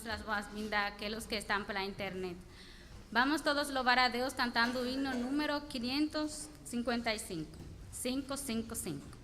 las boas-vindas àqueles que estão pela internet. Vamos todos louvar a Deus cantando o hino número 555. 555.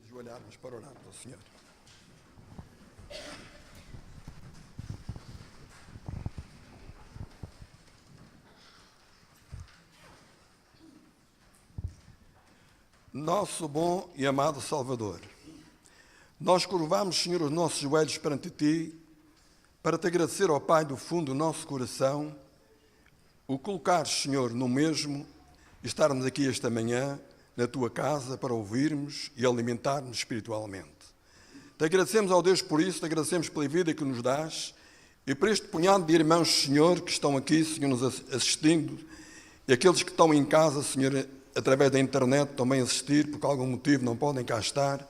Ajoelharmos para orar ao Senhor. Nosso bom e amado Salvador, nós curvamos, Senhor, os nossos joelhos perante Ti para Te agradecer, ó Pai, do fundo do nosso coração, o colocar, Senhor, no mesmo, estarmos aqui esta manhã na Tua casa para ouvirmos e alimentar-nos espiritualmente. Te agradecemos ao Deus por isso, te agradecemos pela vida que nos dás e por este punhado de irmãos, Senhor, que estão aqui, Senhor, nos assistindo, e aqueles que estão em casa, Senhor, através da internet também assistir, por algum motivo não podem cá estar.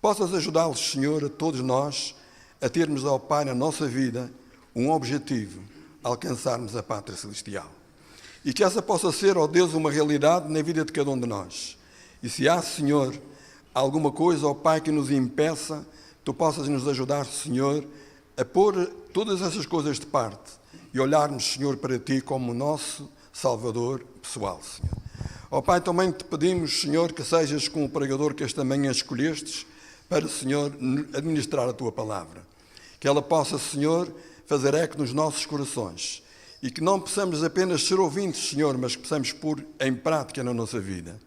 Possas ajudá-los, Senhor, a todos nós, a termos, ó Pai, na nossa vida, um objetivo, alcançarmos a pátria celestial. E que essa possa ser, ó Deus, uma realidade na vida de cada um de nós. E se há, Senhor, alguma coisa, ó Pai, que nos impeça, Tu possas nos ajudar, Senhor, a pôr todas essas coisas de parte e olharmos, Senhor, para Ti como o nosso Salvador pessoal, Senhor. Ó Pai, também Te pedimos, Senhor, que sejas com o pregador que esta manhã escolhestes para, Senhor, administrar a Tua palavra. Que ela possa, Senhor, fazer eco nos nossos corações. E que não possamos apenas ser ouvintes, Senhor, mas que possamos pôr em prática na nossa vida.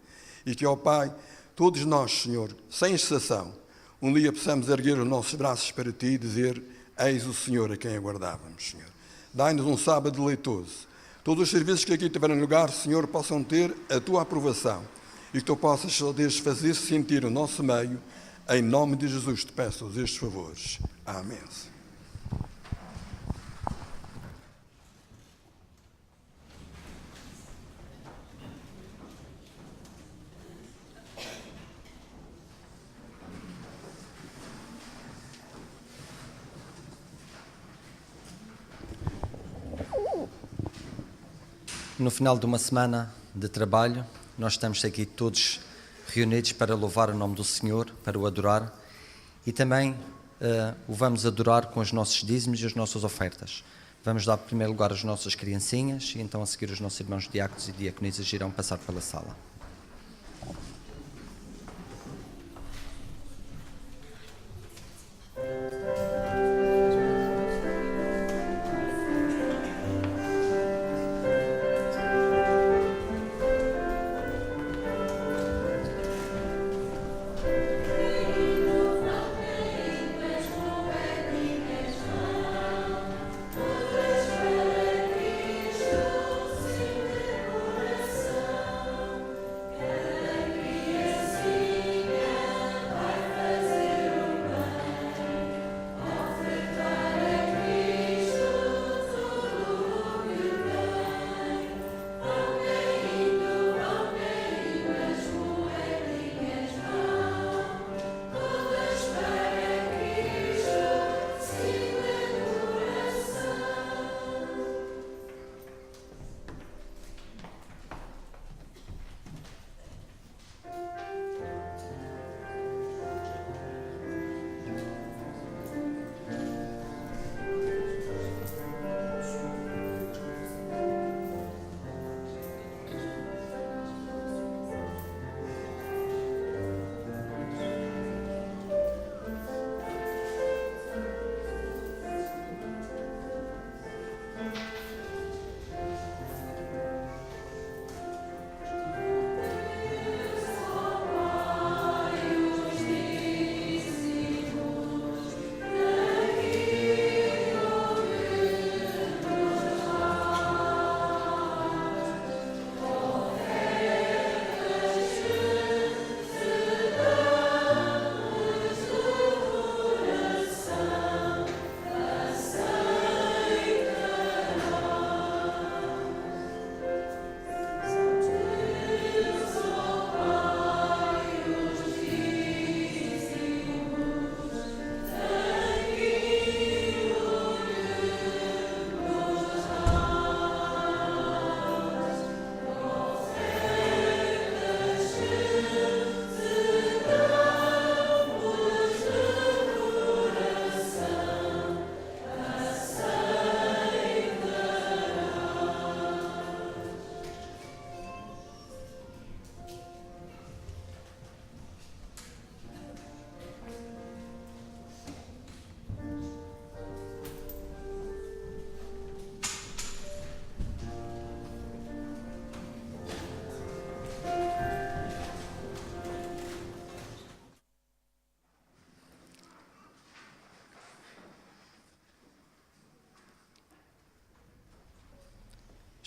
E que, ó Pai, todos nós, Senhor, sem exceção, um dia possamos erguer os nossos braços para Ti e dizer: eis o Senhor a quem aguardávamos, Senhor. Dai-nos um sábado deleitoso. Todos os serviços que aqui tiverem lugar, Senhor, possam ter a Tua aprovação. E que Tu possas, ó Deus, fazer-se sentir o nosso meio. Em nome de Jesus Te peço estes favores. Amém. No final de uma semana de trabalho, nós estamos aqui todos reunidos para louvar o nome do Senhor, para o adorar, e também o vamos adorar com os nossos dízimos e as nossas ofertas. Vamos dar primeiro lugar às nossas criancinhas e então a seguir os nossos irmãos diáconos e diaconisas irão passar pela sala.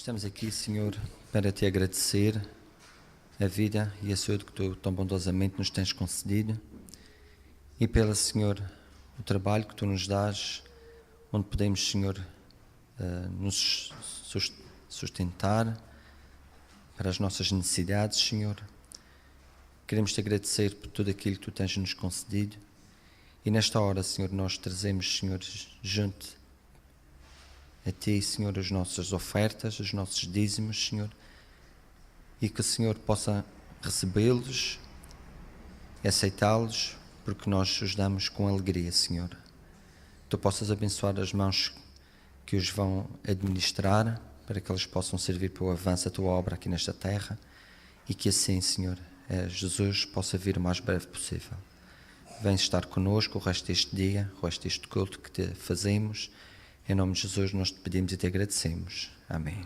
Estamos aqui, Senhor, para te agradecer a vida e a saúde que tu tão bondosamente nos tens concedido e pela, Senhor, o trabalho que tu nos dás, onde podemos, Senhor, nos sustentar para as nossas necessidades, Senhor. Queremos te agradecer por tudo aquilo que tu tens nos concedido e nesta hora, Senhor, nós trazemos, Senhor, junto a Ti, Senhor, as nossas ofertas, os nossos dízimos, Senhor, e que o Senhor possa recebê-los e aceitá-los, porque nós os damos com alegria, Senhor. Tu possas abençoar as mãos que os vão administrar, para que eles possam servir para o avanço da Tua obra aqui nesta terra, e que assim, Senhor, Jesus possa vir o mais breve possível. Vem estar connosco o resto deste dia, o resto deste culto que te fazemos. Em nome de Jesus nós te pedimos e te agradecemos. Amém.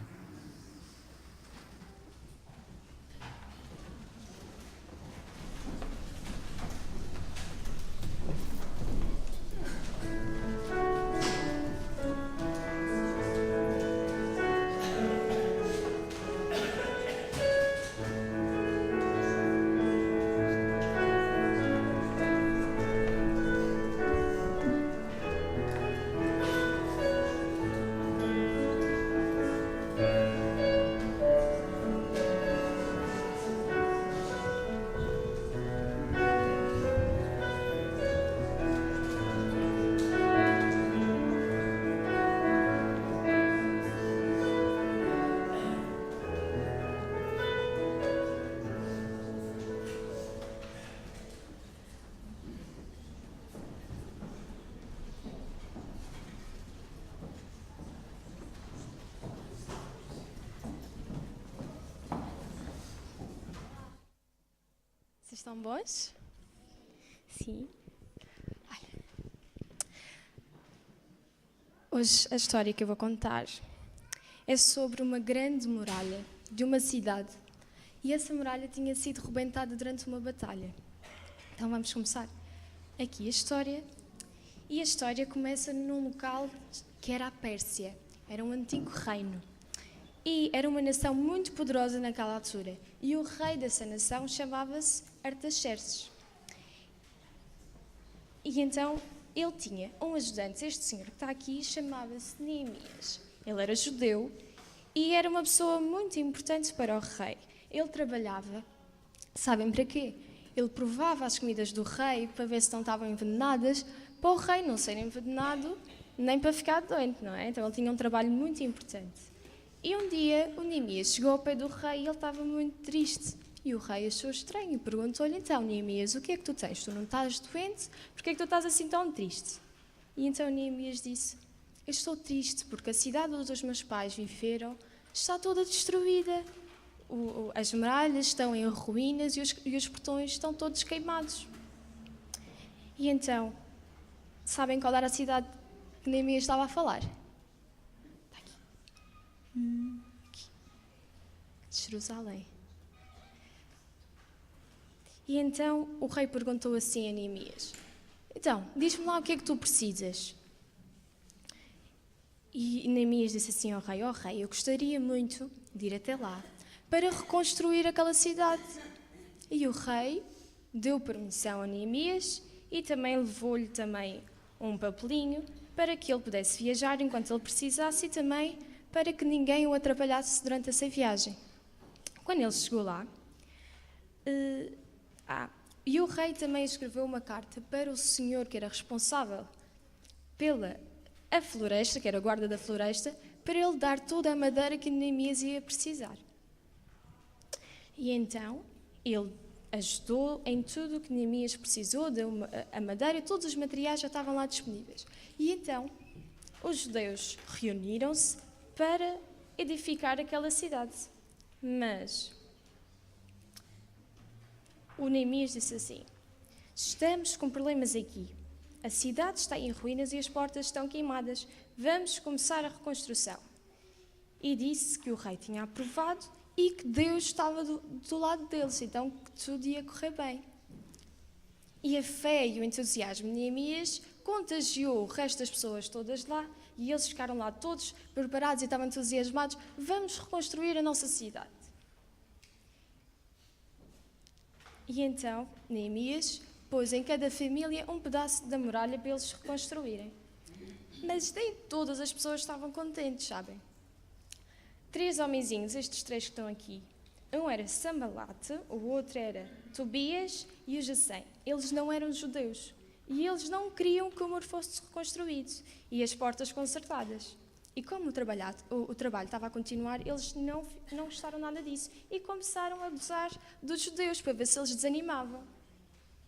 Vocês estão bons? Sim. Olha. Hoje a história que eu vou contar é sobre uma grande muralha de uma cidade. E essa muralha tinha sido rebentada durante uma batalha. Então vamos começar aqui a história. E a história começa num local que era a Pérsia. Era um antigo reino. E era uma nação muito poderosa naquela altura. E o rei dessa nação chamava-se Artaxerxes. E então ele tinha um ajudante, este senhor que está aqui, chamava-se Neemias. Ele era judeu e era uma pessoa muito importante para o rei. Ele trabalhava, sabem para quê? Ele provava as comidas do rei para ver se não estavam envenenadas, para o rei não ser envenenado, nem para ficar doente, não é? Então ele tinha um trabalho muito importante. E um dia o Neemias chegou ao pé do rei e ele estava muito triste. E o rei achou estranho e perguntou-lhe: então, Neemias, o que é que tu tens? Tu não estás doente? Porquê é que tu estás assim tão triste? E então Neemias disse: eu estou triste porque a cidade onde os meus pais viveram está toda destruída. As muralhas estão em ruínas e os portões estão todos queimados. E então, sabem qual era a cidade que Neemias estava a falar? Está aqui. Aqui. Jerusalém. E então o rei perguntou assim a Neemias: então, diz-me lá o que é que tu precisas. E Neemias disse assim ao rei: ó rei, eu gostaria muito de ir até lá para reconstruir aquela cidade. E o rei deu permissão a Neemias e também levou-lhe também um papelinho para que ele pudesse viajar enquanto ele precisasse e também para que ninguém o atrapalhasse durante essa viagem. Quando ele chegou lá, e o rei também escreveu uma carta para o senhor que era responsável pela a floresta, que era o guarda da floresta, para ele dar toda a madeira que Neemias ia precisar. E então, ele ajudou em tudo o que Neemias precisou, deu a madeira e todos os materiais já estavam lá disponíveis. E então, os judeus reuniram-se para edificar aquela cidade. Mas o Neemias disse assim: estamos com problemas aqui. A cidade está em ruínas e as portas estão queimadas. Vamos começar a reconstrução. E disse que o rei tinha aprovado e que Deus estava do lado deles, então que tudo ia correr bem. E a fé e o entusiasmo de Neemias contagiou o resto das pessoas todas lá e eles ficaram lá todos preparados e estavam entusiasmados. Vamos reconstruir a nossa cidade. E então Neemias pôs em cada família um pedaço da muralha para eles reconstruírem. Mas nem todas as pessoas estavam contentes, sabem? 3 homenzinhos, estes 3 que estão aqui. Um era Sambalate, o outro era Tobias e o Gesem. Eles não eram judeus e eles não queriam que o muro fosse reconstruído e as portas consertadas. E como o trabalho estava a continuar, eles não gostaram nada disso e começaram a gozar dos judeus para ver se eles desanimavam.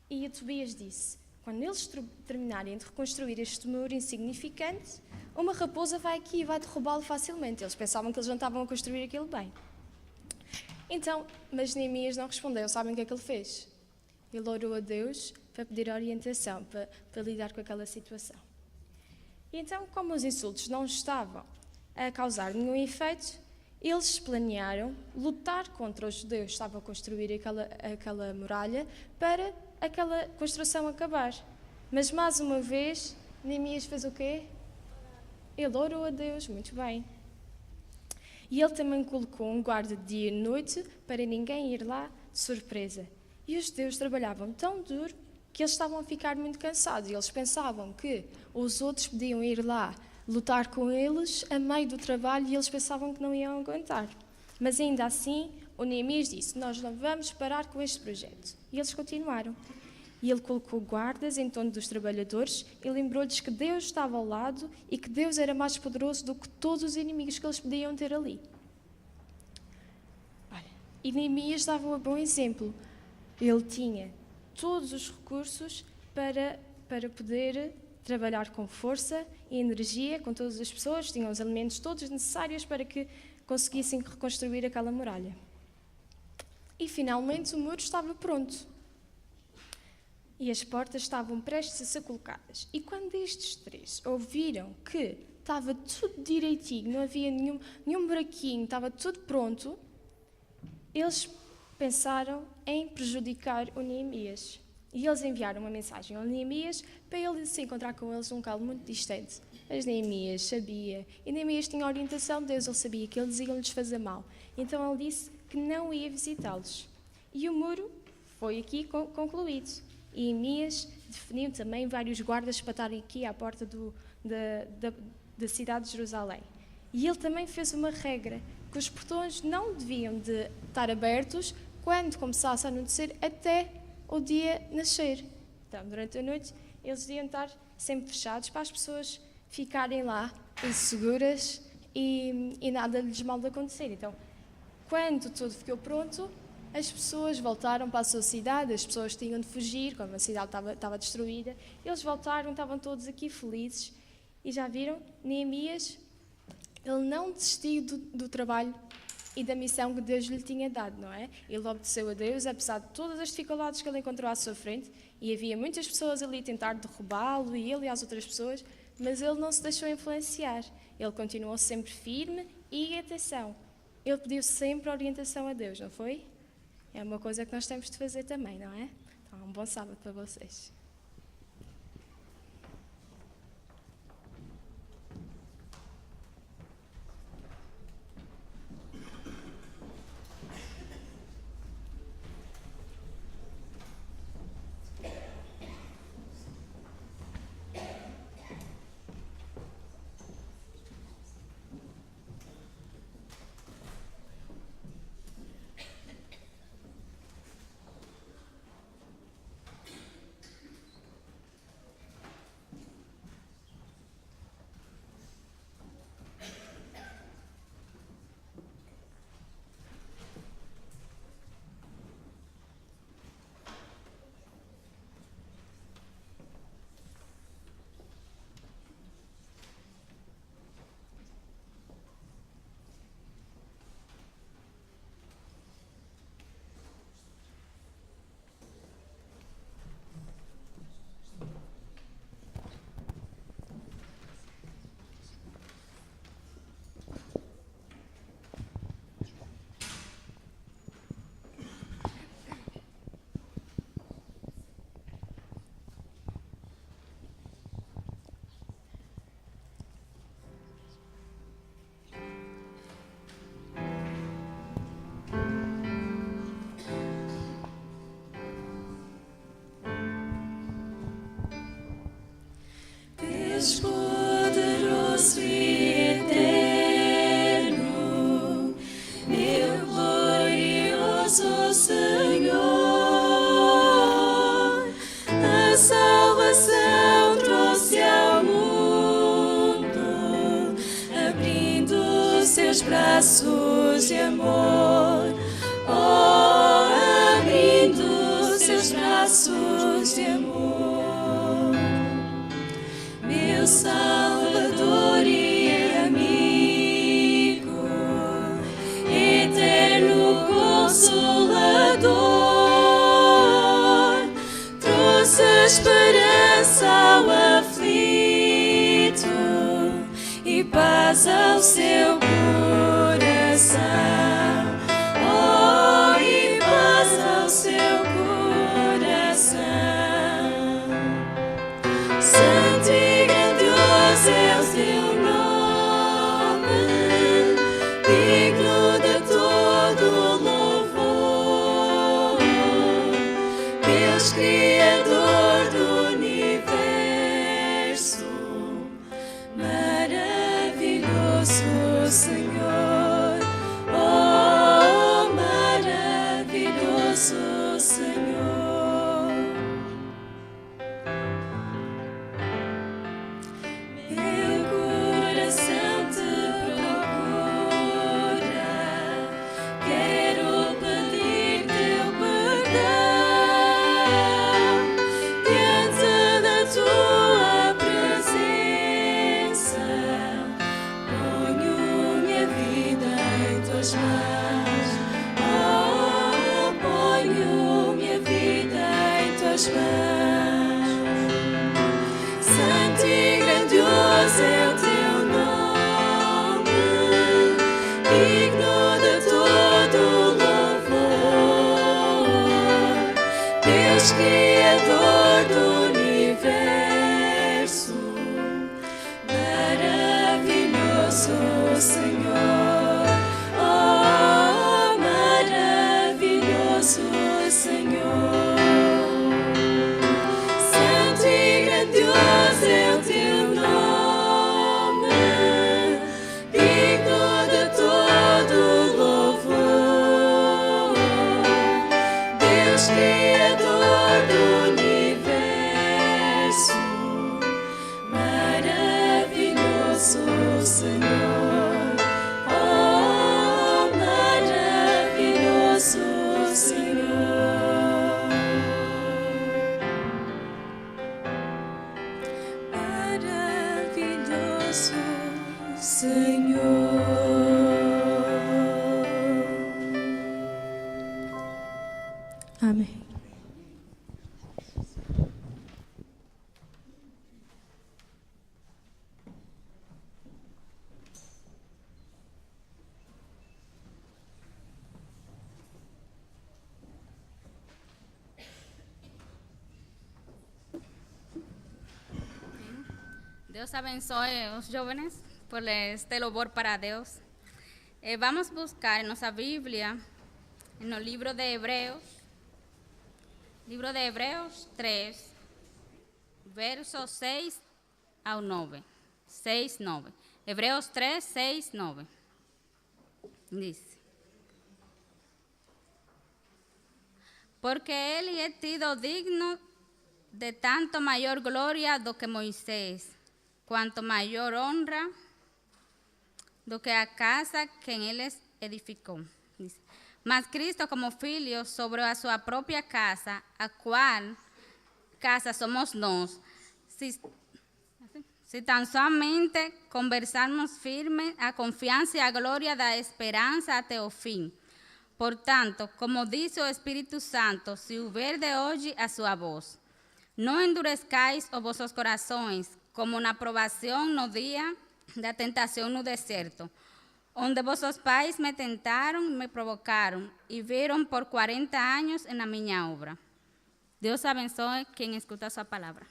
E a Tobias disse: quando eles terminarem de reconstruir este muro insignificante, uma raposa vai aqui e vai derrubá-lo facilmente. Eles pensavam que eles não estavam a construir aquilo bem. Então, mas Neemias não respondeu. Sabem o que é que ele fez? Ele orou a Deus para pedir orientação, para lidar com aquela situação. E então, como os insultos não estavam a causar nenhum efeito, eles planearam lutar contra os judeus que estavam a construir aquela muralha para aquela construção acabar. Mas, mais uma vez, Neemias fez o quê? Ele orou a Deus, muito bem. E ele também colocou um guarda de dia e noite para ninguém ir lá de surpresa. E os judeus trabalhavam tão duro que eles estavam a ficar muito cansados. E eles pensavam que os outros podiam ir lá lutar com eles a meio do trabalho e eles pensavam que não iam aguentar. Mas ainda assim, o Neemias disse: nós não vamos parar com este projeto. E eles continuaram. E ele colocou guardas em torno dos trabalhadores e lembrou-lhes que Deus estava ao lado e que Deus era mais poderoso do que todos os inimigos que eles podiam ter ali. E Neemias dava um bom exemplo. Ele tinha todos os recursos para poder trabalhar com força e energia com todas as pessoas, tinha os elementos todos necessários para que conseguissem reconstruir aquela muralha. E finalmente o muro estava pronto. e as portas estavam prestes a ser colocadas. E quando estes 3 ouviram que estava tudo direitinho, não havia nenhum buraquinho, estava tudo pronto, eles pensaram em prejudicar o Neemias. E eles enviaram uma mensagem ao Neemias para ele se encontrar com eles num local muito distante. Mas Neemias sabia, e Neemias tinha a orientação de Deus, ele sabia que eles iam-lhes fazer mal. Então ele disse que não ia visitá-los. E o muro foi aqui concluído. E Neemias definiu também vários guardas para estarem aqui à porta da cidade de Jerusalém. E ele também fez uma regra, que os portões não deviam de estar abertos quando começasse a anoitecer até o dia nascer. Então, durante a noite, eles deviam estar sempre fechados para as pessoas ficarem lá inseguras e nada lhes mal de acontecer. Então, quando tudo ficou pronto, as pessoas voltaram para a sua cidade, as pessoas tinham de fugir, como a cidade estava destruída, eles voltaram, estavam todos aqui felizes. E já viram, Neemias, ele não desistiu do trabalho e da missão que Deus lhe tinha dado, não é? Ele obedeceu a Deus, apesar de todas as dificuldades que ele encontrou à sua frente, e havia muitas pessoas ali a tentar derrubá-lo, e ele e as outras pessoas, mas ele não se deixou influenciar. Ele continuou sempre firme e, atenção, ele pediu sempre orientação a Deus, não foi? É uma coisa que nós temos de fazer também, não é? Então, um bom sábado para vocês. Deus poderoso e eterno, meu glorioso Senhor, a salvação trouxe ao mundo, abrindo seus braços de amor, abrindo seus braços de amor. Meu Salvador e amigo, eterno Consolador, trouxe esperança ao aflito e paz ao seu coração. Oh, e paz ao seu coração. Santo e grandioso é o teu nome, digno de todo louvor. Deus Criador do universo, maravilhoso Senhor. Oh, maravilhoso Senhor. Meu coração te procura, quero pedir teu perdão diante da tua presença. Ponho minha vida em tuas mãos. Oh, ponho minha vida em tuas mãos. Criador do universo, maravilhoso Senhor, oh, maravilhoso Senhor. Santo e grandioso é o teu nome, digno de todo louvor. Deus Criador do universo, maravilhoso Senhor, oh, maravilhoso Senhor. Maravilhoso Senhor. Amém. Dios abençoe a los jóvenes por este labor para Dios. Vamos a buscar en nuestra Biblia, en el libro de Hebreos 3, versos 6 al 9. 6, 9. Hebreos 3, 6, 9. Dice: porque él é tido digno de tanto mayor gloria do que Moisés, quanto maior honra do que a casa que ele edificou. Dice: mas Cristo como filho sobre a sua própria casa, a qual casa somos nós, se tão somente conversarmos firme a confiança e a glória da esperança até o fim. Portanto, como diz o Espírito Santo, se ouvirdes hoje a sua voz, não endurezcais os vossos corações, como na provação no dia da tentação no deserto, onde vossos pais me tentaram e me provocaram, e viram por 40 anos na minha obra. Deus abençoe quem escuta a sua palavra.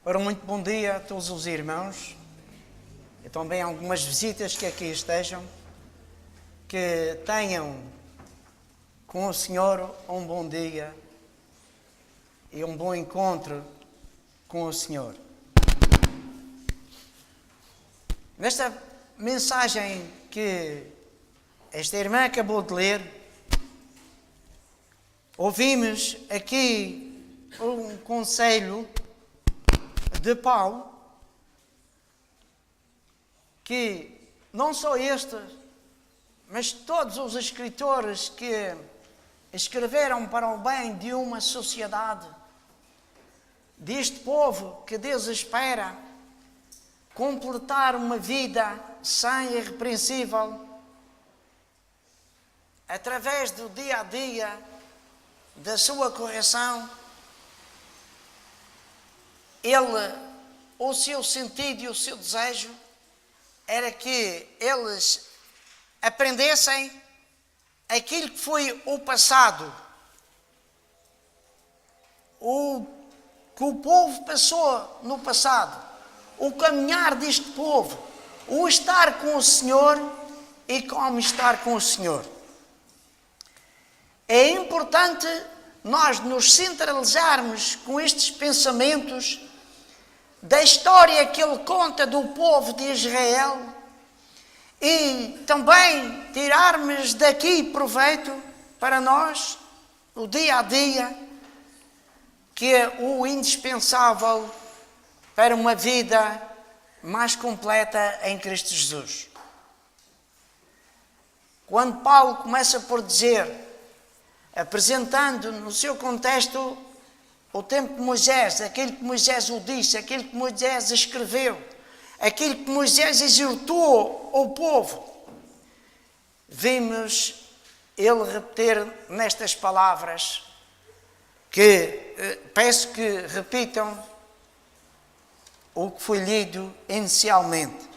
Ora, muito bom dia a todos os irmãos e também algumas visitas que aqui estejam, que tenham com o Senhor um bom dia e um bom encontro com o Senhor. Nesta mensagem que esta irmã acabou de ler, ouvimos aqui um conselho de Paulo, que não só este, mas todos os escritores que escreveram para o bem de uma sociedade, deste povo que Deus espera completar uma vida sã e irrepreensível, através do dia a dia, da sua correção, o seu sentido e o seu desejo era que eles aprendessem aquilo que foi o passado, o que o povo passou no passado, o caminhar deste povo, o estar com o Senhor e como estar com o Senhor. É importante nós nos centralizarmos com estes pensamentos da história que ele conta do povo de Israel e também tirarmos daqui proveito para nós, o dia a dia, que é o indispensável para uma vida mais completa em Cristo Jesus. Quando Paulo começa por dizer, apresentando no seu contexto o tempo de Moisés, aquilo que Moisés o disse, aquilo que Moisés escreveu, aquilo que Moisés exortou ao povo, vimos ele repetir nestas palavras, que peço que repitam o que foi lido inicialmente.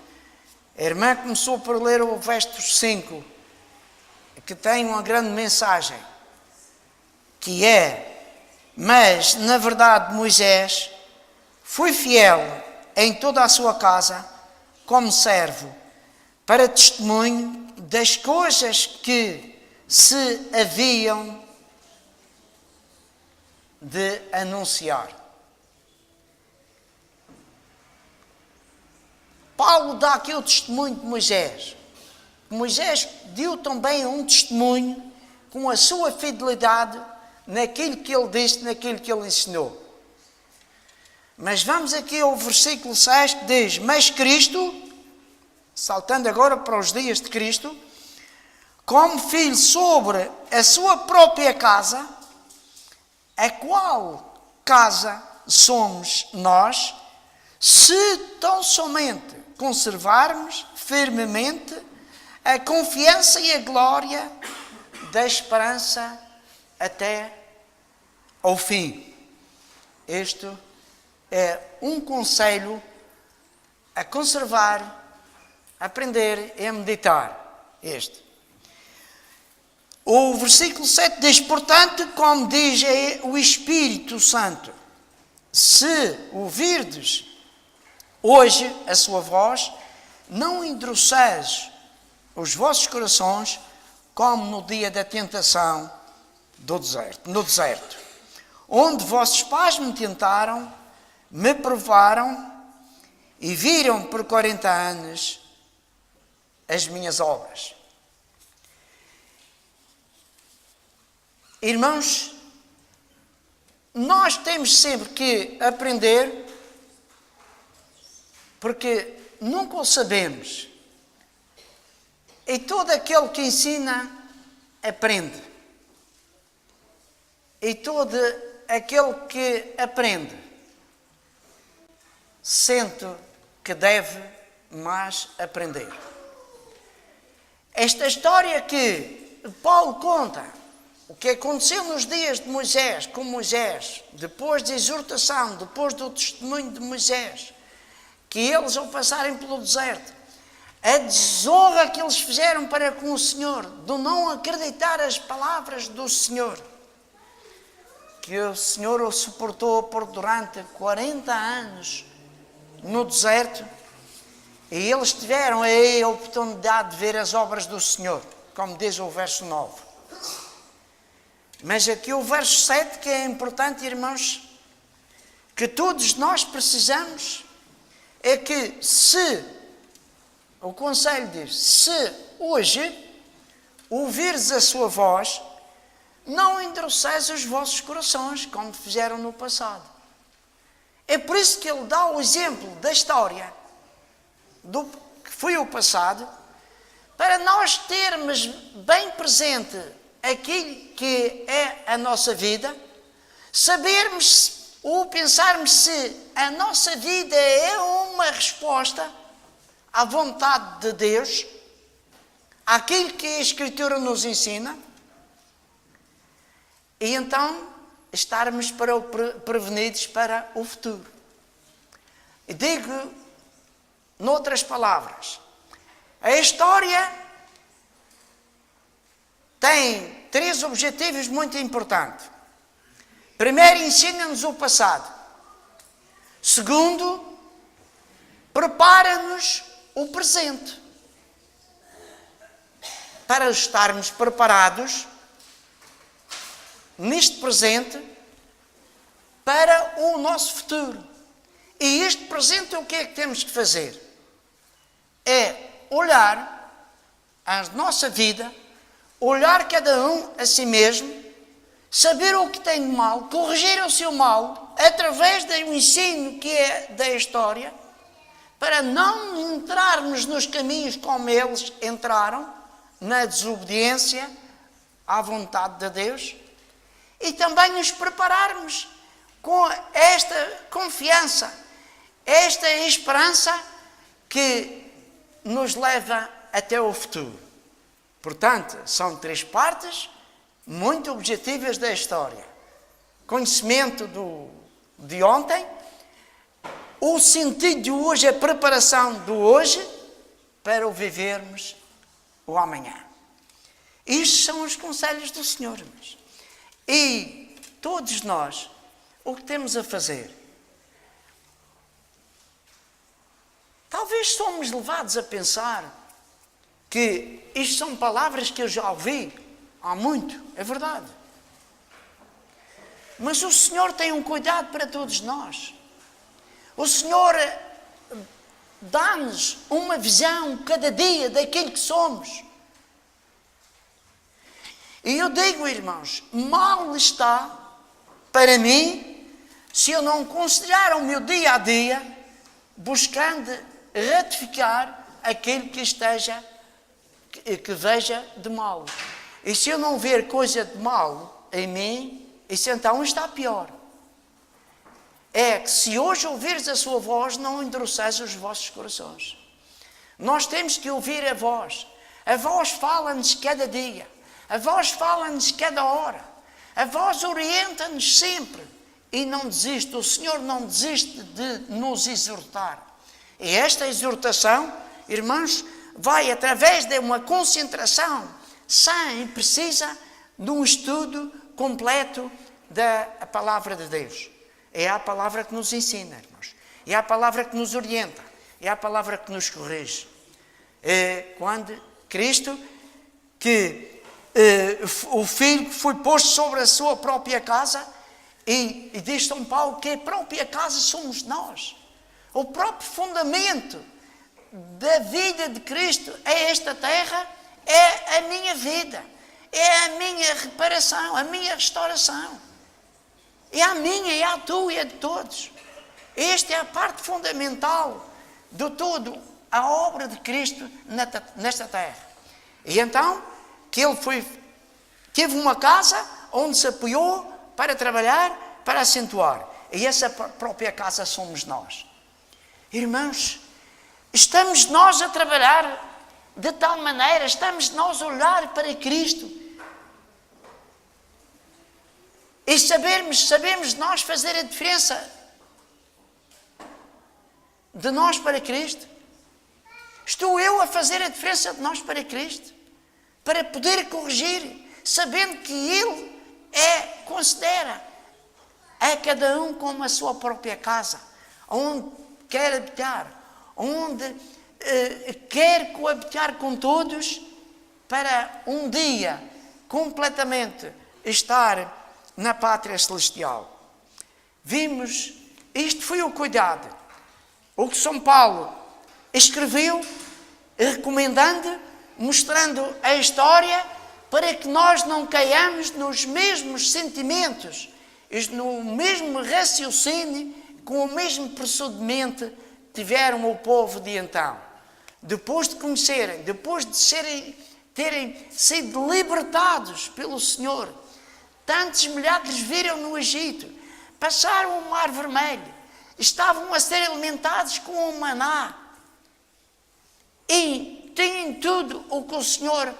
A irmã começou por ler o verso 5, que tem uma grande mensagem, que é: mas, na verdade, Moisés foi fiel em toda a sua casa, como servo, para testemunho das coisas que se haviam de anunciar. Paulo dá aqui o testemunho de Moisés. Moisés deu também um testemunho com a sua fidelidade naquilo que ele disse, naquilo que ele ensinou. Mas vamos aqui ao versículo 6 que diz: mas Cristo, saltando agora para os dias de Cristo, como filho sobre a sua própria casa, a qual casa somos nós, se tão somente conservarmos firmemente a confiança e a glória da esperança até ao fim. Este é um conselho a conservar, a aprender e a meditar. O versículo 7 diz: portanto, como diz o Espírito Santo, se ouvirdes hoje a sua voz, não endureçais os vossos corações, como no dia da tentação no deserto, onde vossos pais me tentaram, me provaram e viram por 40 anos as minhas obras. Irmãos, nós temos sempre que aprender, porque nunca o sabemos. E todo aquele que ensina, aprende. E todo aquele que aprende, sente que deve mais aprender. Esta história que Paulo conta, o que aconteceu nos dias de Moisés, com Moisés, depois da exortação, depois do testemunho de Moisés, que eles, ao passarem pelo deserto, a desonra que eles fizeram para com o Senhor, de não acreditar as palavras do Senhor, que o Senhor o suportou por durante 40 anos no deserto, e eles tiveram aí a oportunidade de ver as obras do Senhor, como diz o verso 9. Mas aqui o verso 7 que é importante, irmãos, que todos nós precisamos, é que o conselho diz, se hoje ouvires a sua voz, não endureceis os vossos corações, como fizeram no passado. É por isso que ele dá o exemplo da história, que foi o passado, para nós termos bem presente aquilo que é a nossa vida, sabermos ou pensarmos se a nossa vida é uma resposta à vontade de Deus, àquilo que a Escritura nos ensina, e então estarmos prevenidos para o futuro. E digo, noutras palavras, a história tem 3 objetivos muito importantes. Primeiro, ensina-nos o passado. Segundo, prepara-nos o presente, para estarmos preparados neste presente para o nosso futuro. E este presente, o que é que temos que fazer? É olhar a nossa vida, olhar cada um a si mesmo, saber o que tem de mal, corrigir o seu mal, através do ensino que é da história, para não entrarmos nos caminhos como eles entraram, na desobediência à vontade de Deus, e também nos prepararmos com esta confiança, esta esperança que nos leva até o futuro. Portanto, são 3 partes muito objetivas da história. Conhecimento de ontem, o sentido de hoje, a preparação do hoje, para o vivermos o amanhã. Estes são os conselhos do Senhor, irmãos. E todos nós, o que temos a fazer? Talvez somos levados a pensar que isto são palavras que eu já ouvi há muito, é verdade. Mas o Senhor tem um cuidado para todos nós. O Senhor dá-nos uma visão cada dia daquilo que somos. E eu digo, irmãos, mal está para mim se eu não considerar o meu dia a dia buscando ratificar aquilo que veja de mal. E se eu não ver coisa de mal em mim, isso então está pior. É que se hoje ouvires a sua voz, não endureçais os vossos corações. Nós temos que ouvir a voz. A voz fala-nos cada dia. A voz fala-nos cada hora. A voz orienta-nos sempre. E não desiste. O Senhor não desiste de nos exortar. E esta exortação, irmãos, vai através de uma concentração sã e precisa de um estudo completo da palavra de Deus. É a palavra que nos ensina, irmãos. É a palavra que nos orienta. É a palavra que nos corrige. É quando Cristo, o Filho que foi posto sobre a sua própria casa, e diz São Paulo que a própria casa somos nós. O próprio fundamento da vida de Cristo é esta terra, é a minha vida, é a minha reparação, a minha restauração. É a minha, é a tua e a de todos. Esta é a parte fundamental de tudo, a obra de Cristo nesta terra. E então, que ele teve uma casa onde se apoiou para trabalhar, para acentuar. E essa própria casa somos nós. Irmãos, estamos nós a trabalhar de tal maneira, estamos nós a olhar para Cristo. E sabemos nós fazer a diferença de nós para Cristo? Estou eu a fazer a diferença de nós para Cristo? Para poder corrigir, sabendo que Ele considera a cada um como a sua própria casa, onde quer habitar, onde quer coabitar com todos, para um dia completamente estar na pátria celestial. Vimos, isto foi o cuidado. O que São Paulo escreveu, recomendando, mostrando a história, para que nós não caiamos nos mesmos sentimentos, no mesmo raciocínio, com o mesmo procedimento tiveram o povo de então. Depois de conhecerem, depois de terem sido libertados pelo Senhor, tantos milhares viram no Egito, passaram o Mar Vermelho, estavam a ser alimentados com o maná e tinham tudo o que o Senhor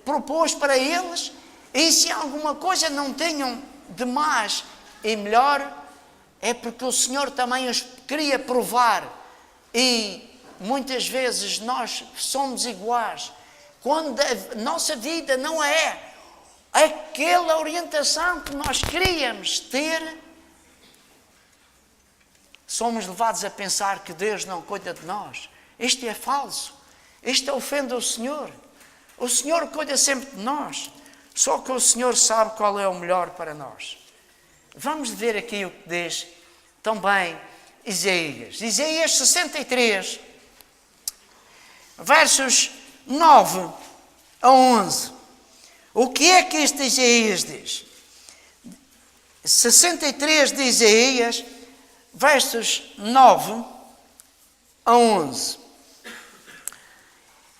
propôs para eles, e se alguma coisa não tinham de mais e melhor, é porque o Senhor também os queria provar. E muitas vezes nós somos iguais, quando a nossa vida não é aquela orientação que nós queríamos ter, somos levados a pensar que Deus não cuida de nós. Isto é falso. Isto ofende o Senhor. O Senhor cuida sempre de nós. Só que o Senhor sabe qual é o melhor para nós. Vamos ver aqui o que diz também Isaías. Isaías 63, versos 9 a 11. O que é que este Isaías diz? 63 de Isaías, versos 9 a 11.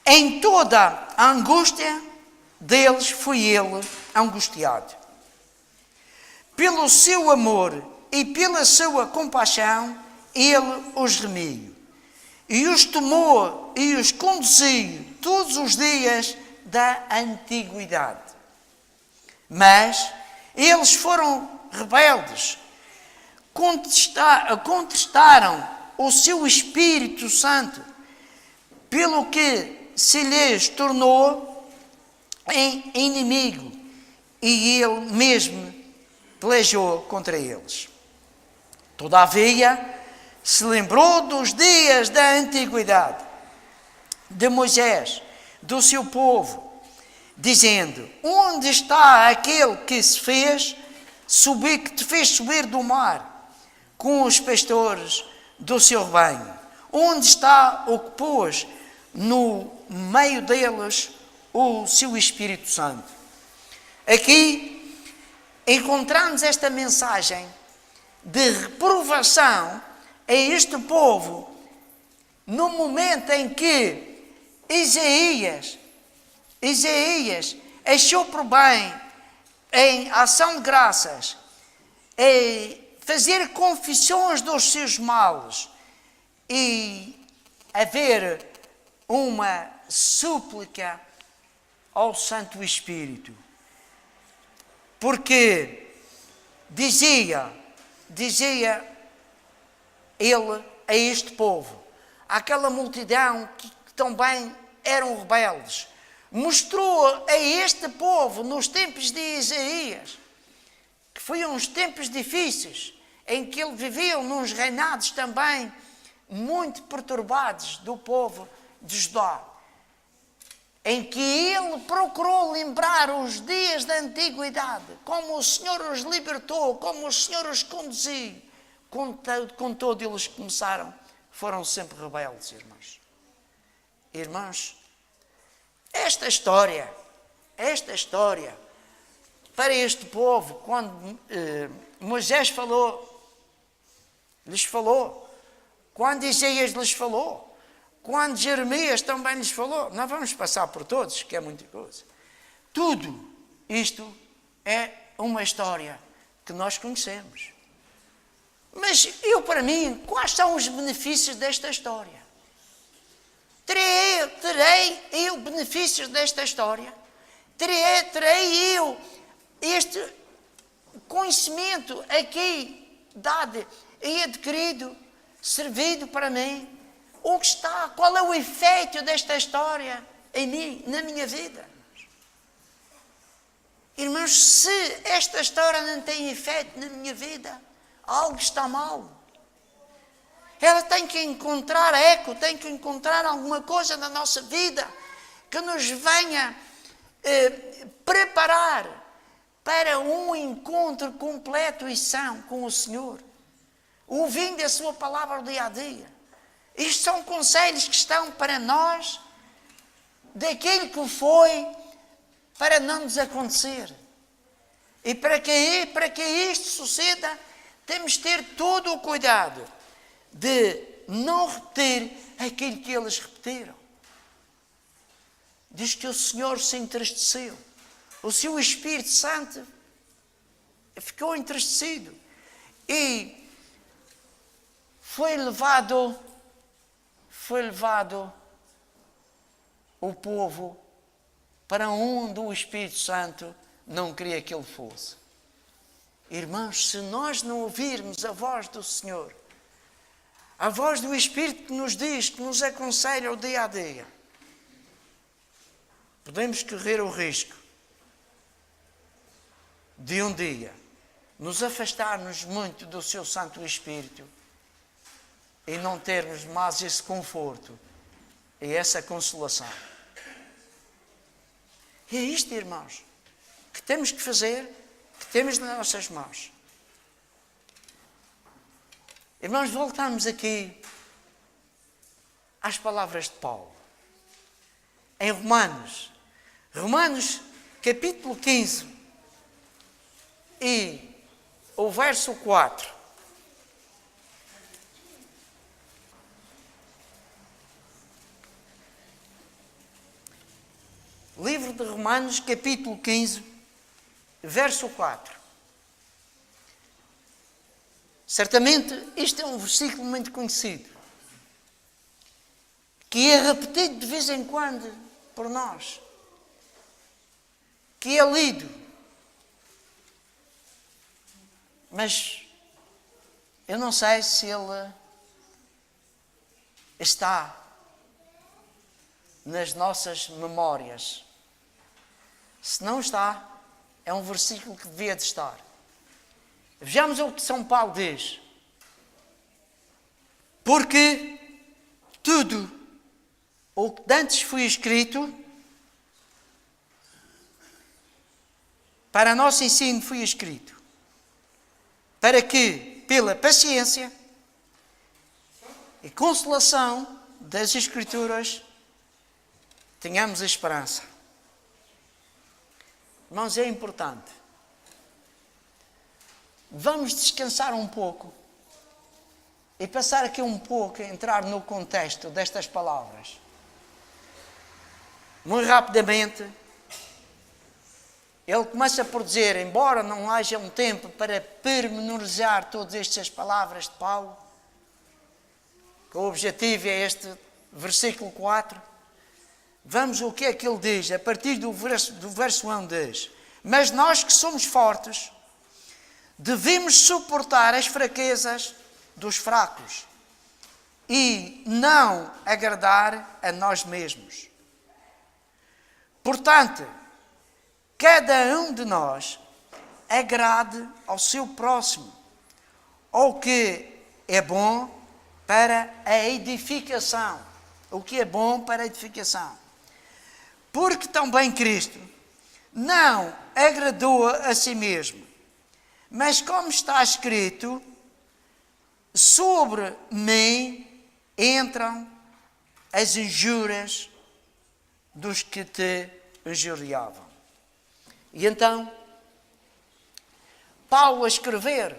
Em toda a angústia deles foi ele angustiado. Pelo seu amor e pela sua compaixão, ele os remiu. E os tomou e os conduziu todos os dias da antiguidade. Mas eles foram rebeldes, contestaram o seu Espírito Santo, pelo que se lhes tornou em inimigo, e ele mesmo pelejou contra eles. Todavia, se lembrou dos dias da antiguidade, de Moisés, do seu povo, dizendo: onde está aquele que se fez subir, que te fez subir do mar com os pastores do seu rebanho? Onde está o que pôs no meio deles o seu Espírito Santo? Aqui encontramos esta mensagem de reprovação a este povo no momento em que Isaías achou por bem, em ação de graças, fazer confissões dos seus males e haver uma súplica ao Santo Espírito. Porque dizia ele a este povo, àquela multidão que também eram rebeldes, mostrou a este povo nos tempos de Isaías, que foram uns tempos difíceis, em que ele vivia nos reinados também muito perturbados do povo de Judá, em que ele procurou lembrar os dias da antiguidade, como o Senhor os libertou, como o Senhor os conduziu. Contudo, eles foram sempre rebeldes, irmãos. Irmãos, esta história, para este povo, quando Moisés lhes falou, quando Isaías lhes falou, quando Jeremias também lhes falou, não vamos passar por todos, que é muita coisa. Tudo isto é uma história que nós conhecemos. Mas para mim, quais são os benefícios desta história? Terei eu benefícios desta história? Terei eu este conhecimento aqui dado e adquirido, servido para mim? Qual é o efeito desta história em mim, na minha vida? Irmãos, se esta história não tem efeito na minha vida, algo está mal. Ela tem que encontrar eco, tem que encontrar alguma coisa na nossa vida que nos venha preparar para um encontro completo e são com o Senhor, ouvindo a sua palavra dia a dia. Isto são conselhos que estão para nós, daquilo que foi, para não nos acontecer. E para que isto suceda, temos de ter todo o cuidado de não repetir aquilo que eles repetiram. Diz que o Senhor se entristeceu. O seu Espírito Santo ficou entristecido. E foi levado o povo para onde o Espírito Santo não queria que ele fosse. Irmãos, se nós não ouvirmos a voz do Senhor, a voz do Espírito que nos diz, que nos aconselha o dia a dia, podemos correr o risco de um dia nos afastarmos muito do seu Santo Espírito e não termos mais esse conforto e essa consolação. E é isto, irmãos, que temos que fazer, que temos nas nossas mãos. Irmãos, voltamos aqui às palavras de Paulo. Em Romanos capítulo 15 e o verso 4. Livro de Romanos, capítulo 15, verso 4. Certamente, este é um versículo muito conhecido, que é repetido de vez em quando por nós, que é lido. Mas Eu não sei se ele está nas nossas memórias. Se não está, é um versículo que devia de estar. Vejamos o que São Paulo diz. Porque tudo o que antes foi escrito, para nosso ensino foi escrito, para que, pela paciência e consolação das Escrituras, tenhamos a esperança. Irmãos, é importante. Vamos descansar um pouco e passar aqui um pouco a entrar no contexto destas palavras. Muito rapidamente, ele começa por dizer, embora não haja um tempo para pormenorizar todas estas palavras de Paulo, que o objetivo é este versículo 4, vamos o que é que ele diz, a partir do verso 1 diz, mas nós que somos fortes, devemos suportar as fraquezas dos fracos e não agradar a nós mesmos. Portanto, cada um de nós agrade ao seu próximo, ao que é bom para a edificação. O que é bom para a edificação. Porque também Cristo não agradou a si mesmo, mas como está escrito, sobre mim entram as injúrias dos que te injuriavam. E então, Paulo a escrever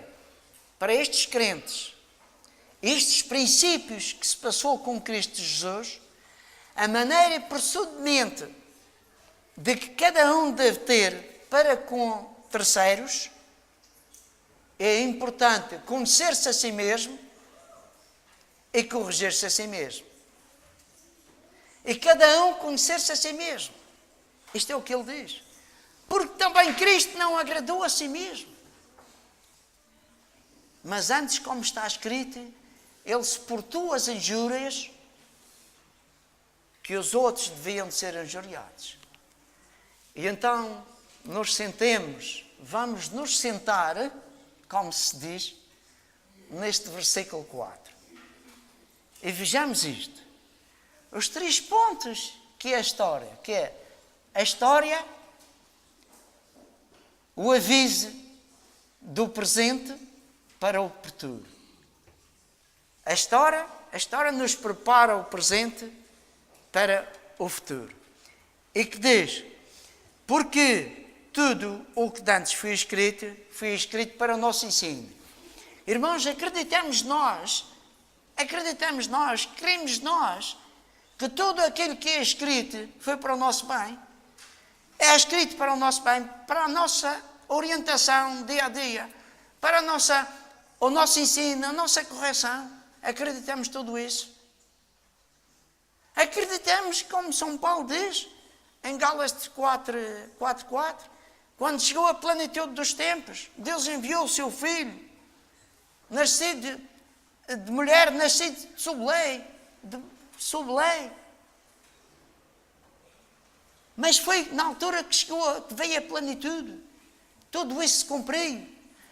para estes crentes, estes princípios que se passou com Cristo Jesus, a maneira procedimento de que cada um deve ter para com terceiros, é importante conhecer-se a si mesmo e corrigir-se a si mesmo. E cada um conhecer-se a si mesmo. Isto é o que ele diz. Porque também Cristo não agradou a si mesmo. Mas antes, como está escrito, ele suportou as injúrias que os outros deviam de ser injuriados. E então, nos sentemos, vamos nos sentar, como se diz, neste versículo 4. E vejamos isto. Os 3 pontos que é a história. Que é a história, o aviso do presente para o futuro. A história nos prepara o presente para o futuro. E que diz, porque tudo o que antes foi escrito para o nosso ensino. Irmãos, acreditamos nós, cremos nós, que tudo aquilo que é escrito foi para o nosso bem. É escrito para o nosso bem, para a nossa orientação dia a dia, para o nosso ensino, a nossa correção. Acreditamos tudo isso. Acreditamos, como São Paulo diz, em Gálatas 4:4, quando chegou a plenitude dos tempos, Deus enviou o seu Filho, nascido de mulher, nascido sob lei. Mas foi na altura que veio a plenitude. Tudo isso se cumpriu.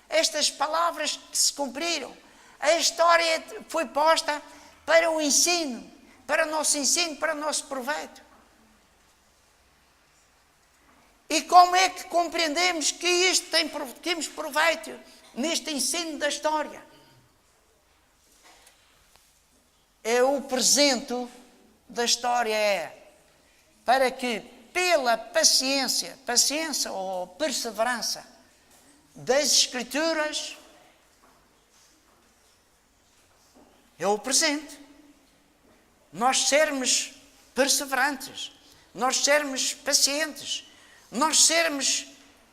Estas palavras que se cumpriram. A história foi posta para o ensino, para o nosso proveito. E como é que compreendemos que isto temos proveito neste ensino da história? É o presente da história, para que pela paciência ou perseverança das Escrituras, é o presente. Nós sermos perseverantes, nós sermos pacientes, nós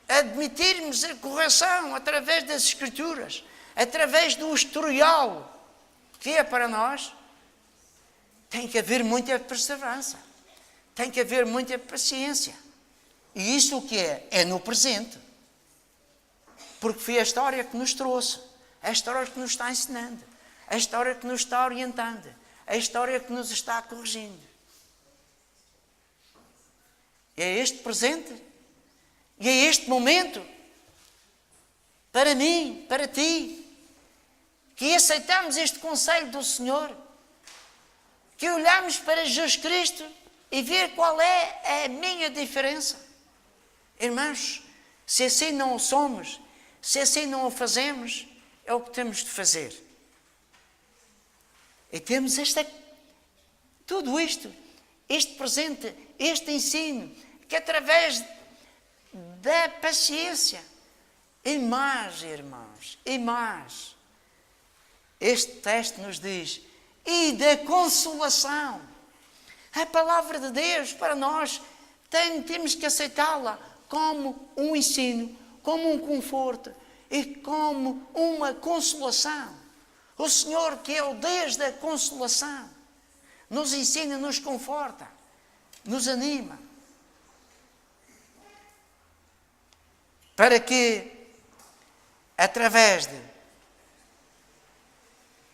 admitirmos a correção através das Escrituras, através do historial que é para nós, tem que haver muita perseverança, tem que haver muita paciência. E isso o que é? É no presente. Porque foi a história que nos trouxe. a história que nos está ensinando, a história que nos está orientando, a história que nos está corrigindo. É este presente, e é este momento, para mim, para ti, que aceitamos este conselho do Senhor, que olhamos para Jesus Cristo e ver qual é a minha diferença. Irmãos, se assim não o somos, se assim não o fazemos, é o que temos de fazer. E temos tudo isto, este presente, este ensino, que através da paciência, e mais, irmãos, e mais, este texto nos diz, e da consolação. A palavra de Deus para nós temos que aceitá-la como um ensino, como um conforto e como uma consolação. O Senhor, que é o Deus da consolação, nos ensina, nos conforta, nos anima. Para que, através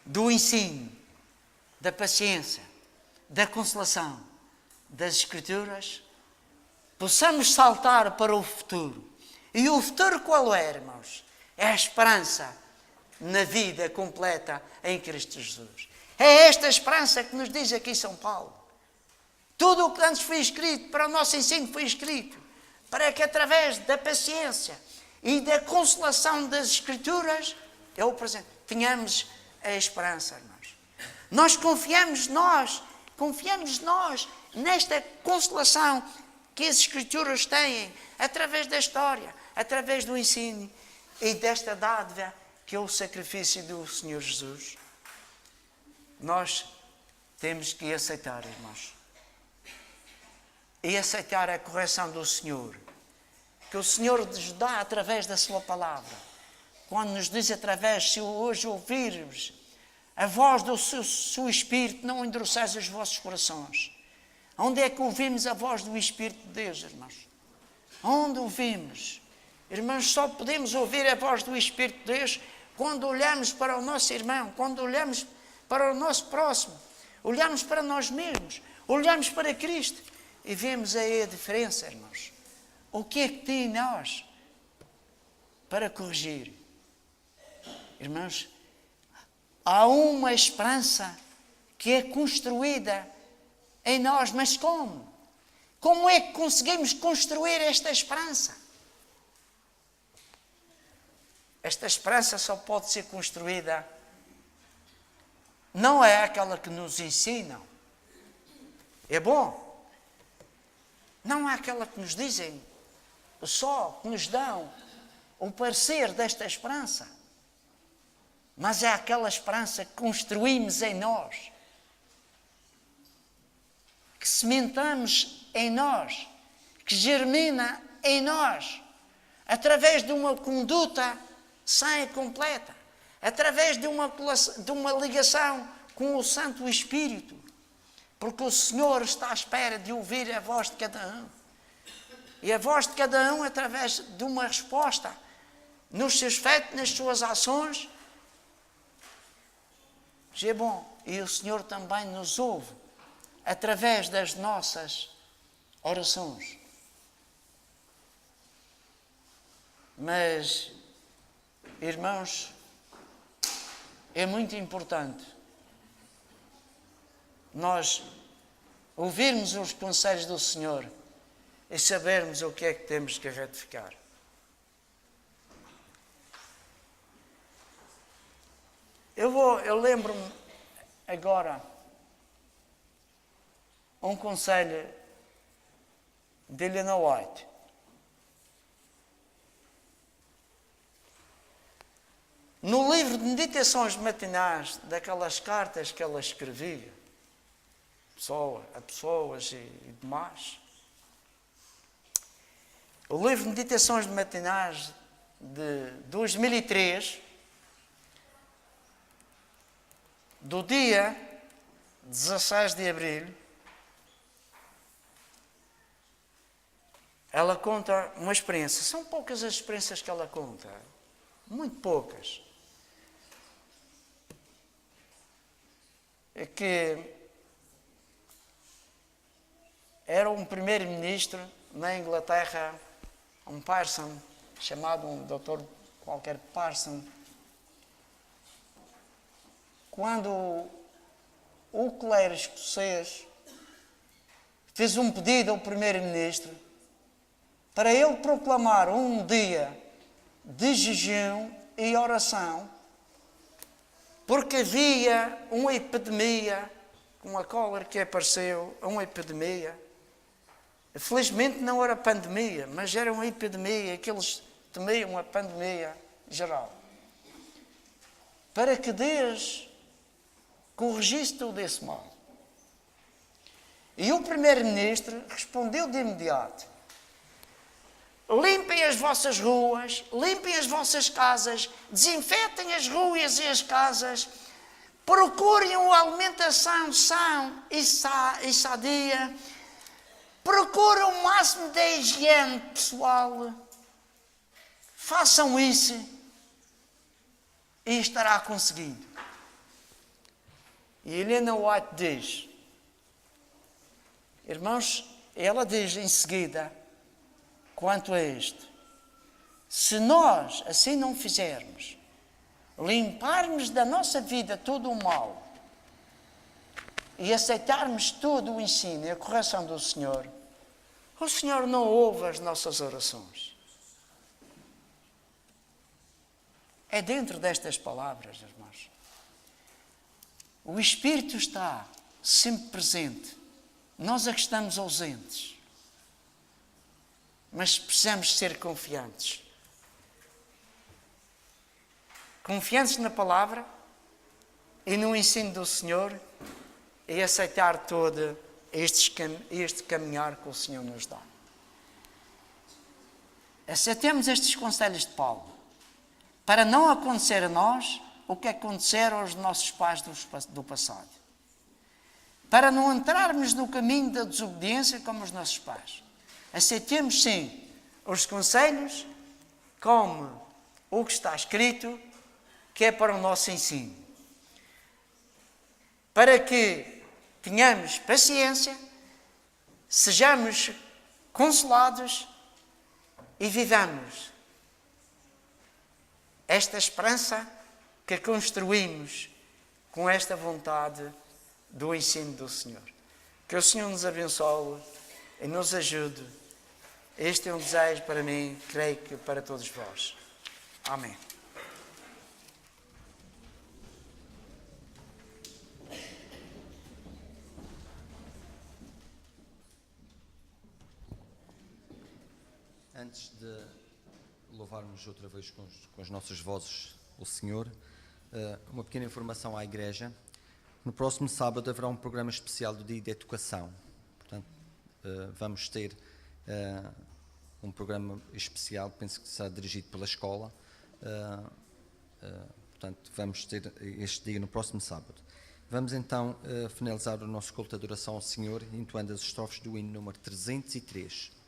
do ensino, da paciência, da consolação, das Escrituras, possamos saltar para o futuro. E o futuro qual é, irmãos? É a esperança na vida completa em Cristo Jesus. É esta esperança que nos diz aqui São Paulo. Tudo o que antes foi escrito, para o nosso ensino foi escrito, para que através da paciência e da consolação das Escrituras, é o presente, tenhamos a esperança, irmãos. Nós confiamos nesta consolação que as Escrituras têm, através da história, através do ensino e desta dádiva que é o sacrifício do Senhor Jesus. Nós temos que aceitar, irmãos, e aceitar a correção do Senhor, que o Senhor nos dá através da sua palavra. Quando nos diz através, se hoje ouvirmos a voz do seu Espírito, não endureçais os vossos corações. Onde é que ouvimos a voz do Espírito de Deus, irmãos? Onde ouvimos? Irmãos, só podemos ouvir a voz do Espírito de Deus quando olhamos para o nosso irmão, quando olhamos para o nosso próximo, olhamos para nós mesmos, olhamos para Cristo e vemos aí a diferença, irmãos. O que é que tem em nós para corrigir? Irmãos, há uma esperança que é construída em nós, mas como? Como é que conseguimos construir esta esperança? Esta esperança só pode ser construída, não é aquela que nos ensinam. É bom. Não é aquela que nos dizem, só que nos dão o parecer desta esperança. Mas é aquela esperança que construímos em nós, que sementamos em nós, que germina em nós, através de uma conduta sã e completa, através de uma ligação com o Santo Espírito, porque o Senhor está à espera de ouvir a voz de cada um. E a voz de cada um, através de uma resposta, nos seus feitos, nas suas ações, é bom. E o Senhor também nos ouve através das nossas orações. Mas, irmãos, é muito importante nós ouvirmos os conselhos do Senhor e sabermos o que é que temos que retificar. Eu lembro-me agora um conselho de Ellen White. No livro de meditações matinais, daquelas cartas que ela escrevia a pessoas e demais, o livro de meditações matinais de 2003, do dia 16 de abril, ela conta uma experiência. São poucas as experiências que ela conta, muito poucas. que era um primeiro-ministro na Inglaterra, um Parson, chamado um doutor qualquer Parson. Quando o clero escocês fez um pedido ao primeiro-ministro para ele proclamar um dia de jejum e oração, porque havia uma epidemia, com a cólera que apareceu, uma epidemia. Felizmente não era pandemia, mas era uma epidemia, que eles temiam a pandemia geral. Para que Deus corrigisse todo esse mal. E o primeiro-ministro respondeu de imediato: limpem as vossas ruas, limpem as vossas casas, desinfetem as ruas e as casas, procurem uma alimentação sã e sadia, procurem o máximo de higiene pessoal, façam isso e estará conseguido. E Helena White diz, irmãos, ela diz em seguida, quanto a isto, se nós assim não fizermos, limparmos da nossa vida todo o mal e aceitarmos todo o ensino e a correção do Senhor, o Senhor não ouve as nossas orações. É dentro destas palavras, irmãos. O Espírito está sempre presente. Nós é que estamos ausentes. Mas precisamos ser confiantes. Confiantes na palavra e no ensino do Senhor e aceitar todo este caminhar que o Senhor nos dá. Aceitemos estes conselhos de Paulo para não acontecer a nós o que aconteceram aos nossos pais do passado. Para não entrarmos no caminho da desobediência como os nossos pais. Aceitemos, sim, os conselhos como o que está escrito, que é para o nosso ensino. Para que tenhamos paciência, sejamos consolados e vivamos esta esperança que construímos com esta vontade do ensino do Senhor. Que o Senhor nos abençoe e nos ajude. Este é um desejo para mim, creio que para todos vós. Amém. Antes de louvarmos outra vez com as nossas vozes o Senhor, uma pequena informação à Igreja. No próximo sábado haverá um programa especial do Dia de Educação. Portanto, vamos ter um programa especial, penso que será dirigido pela escola. Portanto, vamos ter este dia no próximo sábado. Vamos então finalizar o nosso culto de adoração ao Senhor, entoando as estrofes do hino número 303.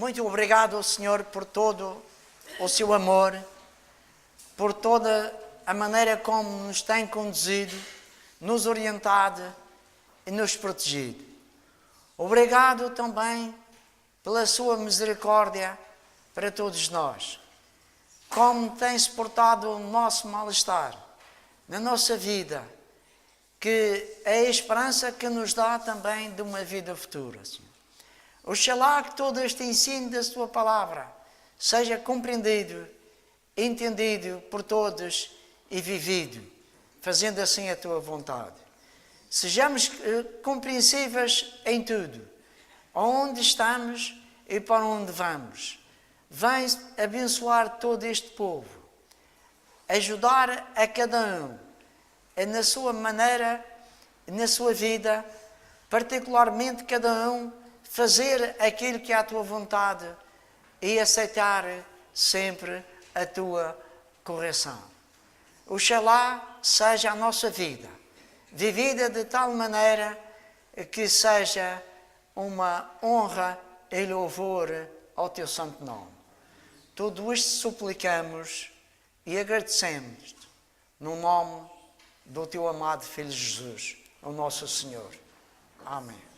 Muito obrigado, Senhor, por todo o seu amor, por toda a maneira como nos tem conduzido, nos orientado e nos protegido. Obrigado também pela sua misericórdia para todos nós. Como tem suportado o nosso mal-estar na nossa vida, que é a esperança que nos dá também de uma vida futura, Senhor. Oxalá que todo este ensino da sua palavra seja compreendido, entendido por todos e vivido, fazendo assim a tua vontade. Sejamos compreensíveis em tudo, onde estamos e para onde vamos. Vem abençoar todo este povo, ajudar a cada um, na sua maneira, na sua vida, particularmente cada um, fazer aquilo que é a tua vontade e aceitar sempre a tua correção. Oxalá seja a nossa vida vivida de tal maneira que seja uma honra e louvor ao teu santo nome. Tudo isto suplicamos e agradecemos no nome do teu amado Filho Jesus, o nosso Senhor. Amém.